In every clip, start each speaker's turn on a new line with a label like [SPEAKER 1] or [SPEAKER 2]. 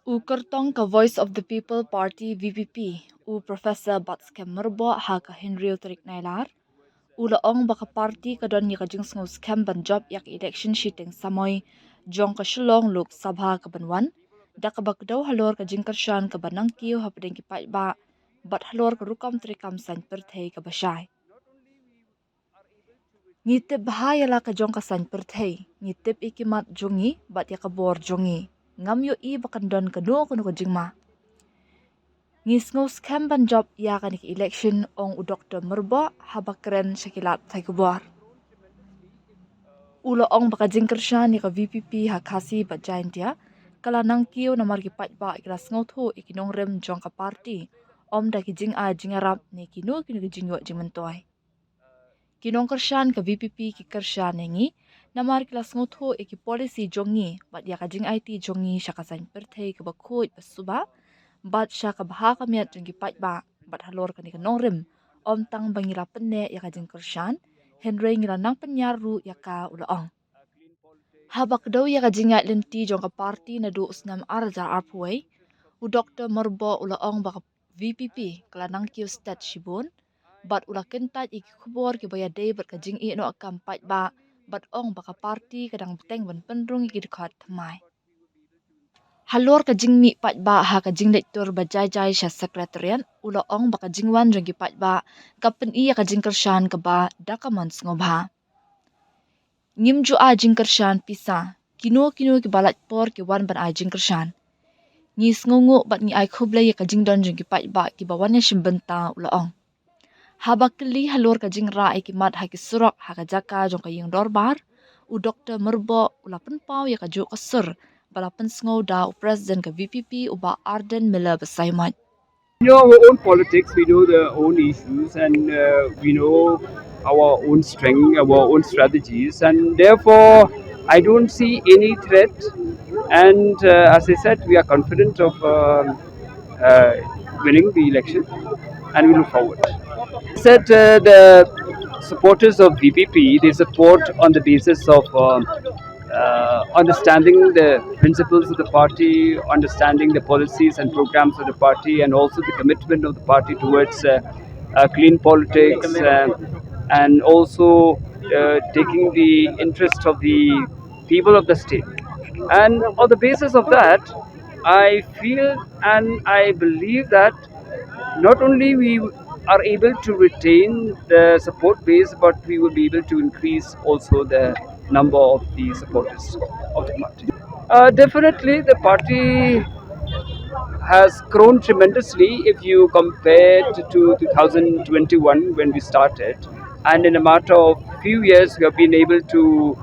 [SPEAKER 1] U kertong ka Voice of the People Party VPP, u Professor Batskem Myrboh ha ka Henry Utrik Nailar, u laong baka party ka don ni ka jing sngo scam ban job yak election sheeting samoy jong ka shulong luk sabha ka banwan, da ka bakdaw halor ka jingkyrshan ka banang kiyo ha padeng ki paidbah, bat halor ka rukam trikam san perthei ka bashay. Ngitip bahaya ka jong ka san perthei, ngitip ikimat jongi bat ya ka bor jongi. Ngam yo i bakandon ka no kuno ka jingma. Ngisngo scam ban job ya ka nik election ong u Dr. Myrboh habakren Syllad thai kubor. Ulo ong baka jingkyrshan ni ka VPP ha khasi bat jain dia, kala nang kiyo na margi paidbah ikla sngo ikinong rem jong ka party, om da ki jing a jingarap ni kino ki jingyo jingmentoy. Kinong kyrshan ka VPP ki kyrshan nengi, namar kilas ngotho iki policy jongi bat ya ka jing IT jongi syaka sain perthei ka bakhoit basuba bat syaka baha ka miat jongi paidbah bat halor ka ni ka nongrim om tang bangila penne ya ka jing kyrshan henry ngila nang penyaru ya ka ulaong habak daw ya ka jingat lenti jong ka party na du usnam arja arpway u Dr. Myrboh ulaong baka VPP kala nang kiyo stat shibun bat ula kentat iki kubor ki baya day bat ka jing i no akam paidbah bat ong baka party kadang beteng ban pendrung iki dekat thamai. Halor ka jing mi paidbah ha ka jing lektor bajai jai sya sekretariat ula ong baka jingwan jong ki paidbah kapen i ka jingkyrshan ka ba dakamon ngobha. Ngimju a jingkyrshan pisa kino ki balat por ki wan ban a jingkyrshan. Ngis ngungu bat ni ai khoblai ka jingdon jong ki paidbah ki bawannya shimbenta ula ong. Habakli halor ka jingra iki mat ha ki surok ha ka jaka jong ka ying dorbar u Dr. Myrboh ula penpau ya ka jo kasur bala pensngo da u president ka VPP u ba Arden Miller besaimat.
[SPEAKER 2] We know our own politics, we know the own issues, and we know our own strength, our own strategies, and therefore I don't see any threat. And as I said, we are confident of uh, winning the election, and we look forward. Said the supporters of VPP, they support on the basis of understanding the principles of the party, understanding the policies and programs of the party, and also the commitment of the party towards clean politics, and also taking the interest of the people of the state. And on the basis of that, I feel and I believe that not only we are able to retain the support base, but we will be able to increase also the number of the supporters of the party. Definitely, the party has grown tremendously if you compare it to 2021 when we started, and in a matter of few years we have been able to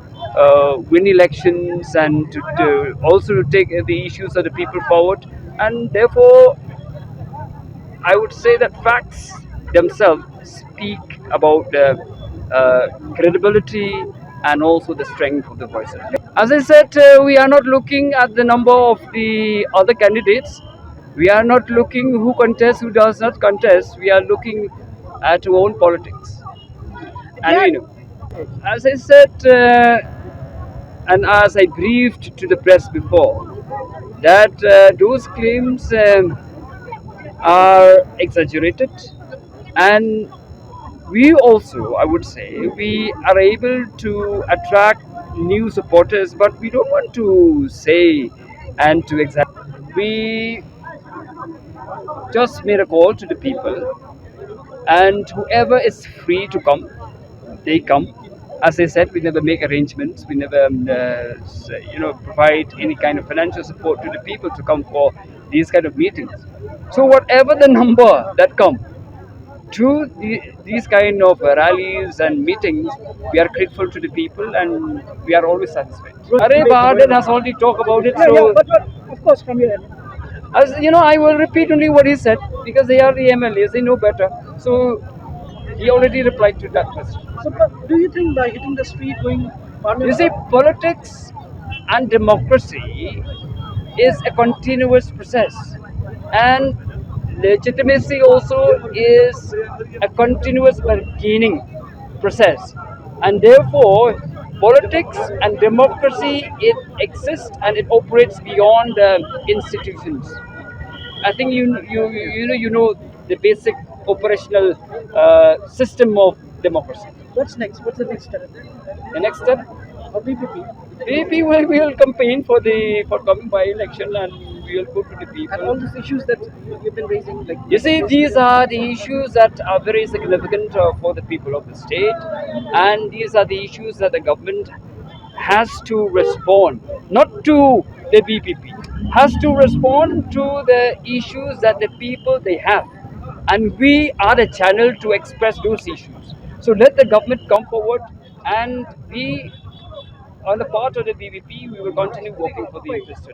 [SPEAKER 2] win elections and to also to take the issues of the people forward, and therefore I would say that facts themselves speak about the credibility and also the strength of the voices. As I said, we are not looking at the number of the other candidates. We are not looking who contests, who does not contest. We are looking at our own politics. And we know. As I said, and as I briefed to the press before, that those claims are exaggerated, and we also, I would say, we are able to attract new supporters, but we don't want to say and to exaggerate. We just made a call to the people, and whoever is free to come, they come. As I said, we never make arrangements. We never, provide any kind of financial support to the people to come for these kind of meetings. So whatever the number that come, through these kind of rallies and meetings, we are grateful to the people and we are always satisfied. Arey Bahadur has already talked about it, so
[SPEAKER 3] but of course, from your end.
[SPEAKER 2] as you know, I will repeat only what he said because they are the MLAs, they know better. So he already replied to that question.
[SPEAKER 3] So, but do you think by hitting the street, going
[SPEAKER 2] You
[SPEAKER 3] parliament?
[SPEAKER 2] see, politics and democracy is a continuous process, and legitimacy also is a continuous bargaining process, and therefore politics and democracy, it exists and it operates beyond institutions. I think you know the basic operational system of democracy.
[SPEAKER 3] What's next? What's the next step?
[SPEAKER 2] The next step,
[SPEAKER 3] VPP.
[SPEAKER 2] maybe we will campaign for coming by election, and we will go to the
[SPEAKER 3] And all
[SPEAKER 2] people.
[SPEAKER 3] these issues that you've been raising, like
[SPEAKER 2] You see, these are the issues that are very significant for the people of the state, and these are the issues that the government has to respond, not to the VPP, has to respond to the issues that the people they have, and we are the channel to express those issues. So let the government come forward, and we, on the part of the VPP, we will continue working for the interested.